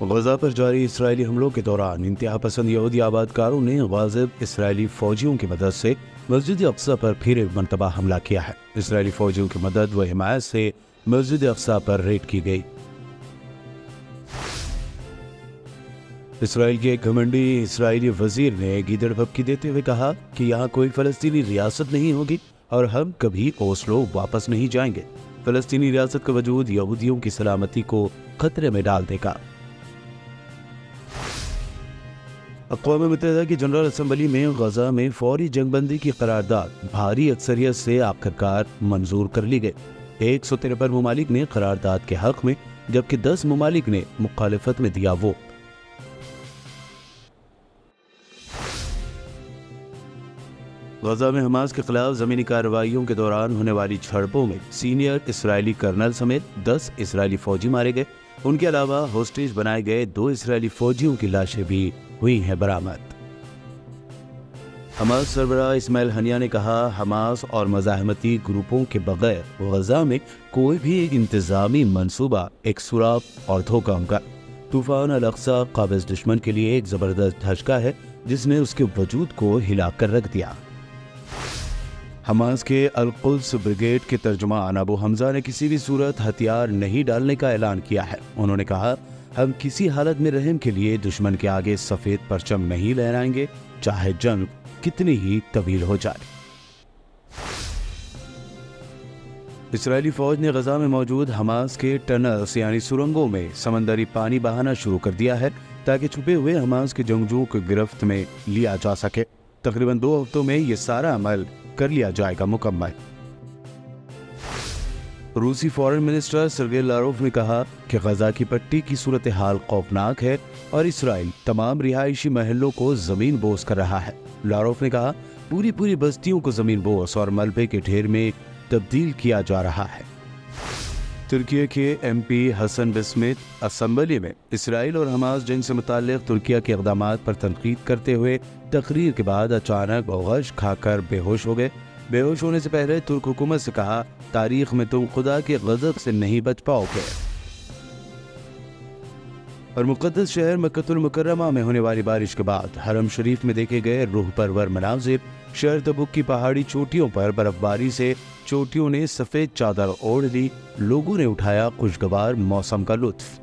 غزہ پر جاری اسرائیلی حملوں کے دوران انتہا پسند یہودی آبادکاروں نے غاضب اسرائیلی فوجیوں کی مدد سے مسجد اقصی پر پھر ایک مرتبہ حملہ کیا ہے۔ اسرائیلی فوجیوں کی مدد و حمایت سے مسجد اقصی پر ریڈ کی گئی۔ اسرائیل کے ایک گھمنڈی اسرائیلی وزیر نے گیدڑ پھبکی دیتے ہوئے کہا کہ یہاں کوئی فلسطینی ریاست نہیں ہوگی اور ہم کبھی اوسلو واپس نہیں جائیں گے۔ فلسطینی ریاست کا وجود یہودیوں کی سلامتی کو خطرے میں ڈال دے گا۔ اقوام متحدہ کی جنرل اسمبلی میں غزہ میں فوری جنگ بندی کی قرارداد بھاری اکثریت سے آخرکار منظور کر لی گئی۔ 153 ممالک نے قرارداد کے حق میں جبکہ 10 ممالک نے مخالفت میں دیا ووٹ۔ غزہ میں حماس کے خلاف زمینی کارروائیوں کے دوران ہونے والی جھڑپوں میں سینئر اسرائیلی کرنل سمیت 10 اسرائیلی فوجی مارے گئے۔ ان کے علاوہ ہوسٹیج بنائے گئے 2 اسرائیلی فوجیوں کی لاشیں بھی ہوئی ہیں برآمد۔ حماس سربراہ اسماعیل ہنیہ نے کہا، حماس اور مزاحمتی گروپوں کے بغیر غزہ میں کوئی بھی انتظامی منصوبہ ایک سوراخ اور دھوکہ ہوگا۔ طوفان الاقصی قابض دشمن کے لیے ایک زبردست دھچکا ہے جس نے اس کے وجود کو ہلا کر رکھ دیا۔ حماس کے القدس بریگیڈ کے ترجمان ابو حمزہ نے کسی بھی صورت ہتھیار نہیں ڈالنے کا اعلان کیا ہے۔ انہوں نے کہا، ہم کسی حالت میں رحم کے لیے دشمن کے آگے سفید پرچم نہیں لہرائیں گے، چاہے جنگ کتنی ہی طویل ہو جائے۔ اسرائیلی فوج نے غزہ میں موجود حماس کے ٹنلز یعنی سرنگوں میں سمندری پانی بہانا شروع کر دیا ہے تاکہ چھپے ہوئے حماس کے جنگجوؤں کو گرفت میں لیا جا سکے۔ تقریباً 2 ہفتوں میں یہ سارا عمل کر لیا جائے گا مکمل۔ روسی فارن منسٹر سرگئی لاروف نے کہا کہ غزہ کی پٹی کی صورتحال خوفناک ہے اور اسرائیل تمام رہائشی محلوں کو زمین بوس کر رہا ہے۔ لاروف نے کہا، پوری بستیوں کو زمین بوس اور ملبے کے ڈھیر میں تبدیل کیا جا رہا ہے۔ ترکیہ کے ایم پی حسن بسمت اسمبلی میں اسرائیل اور حماس جنگ سے متعلق ترکیہ کے اقدامات پر تنقید کرتے ہوئے تقریر کے بعد اچانک غش کھا کر بے ہوش ہو گئے۔ بے ہوش ہونے سے پہلے ترک حکومت سے کہا، تاریخ میں تم خدا کے غضب سے نہیں بچ پاؤ گے۔ اور مقدس شہر مکہ المکرمہ میں ہونے والی بارش کے بعد حرم شریف میں دیکھے گئے روح پرور مناظر۔ شہر تبوک کی پہاڑی چوٹیوں پر برف باری سے چوٹیوں نے سفید چادر اوڑھ لی، لوگوں نے اٹھایا خوشگوار موسم کا لطف۔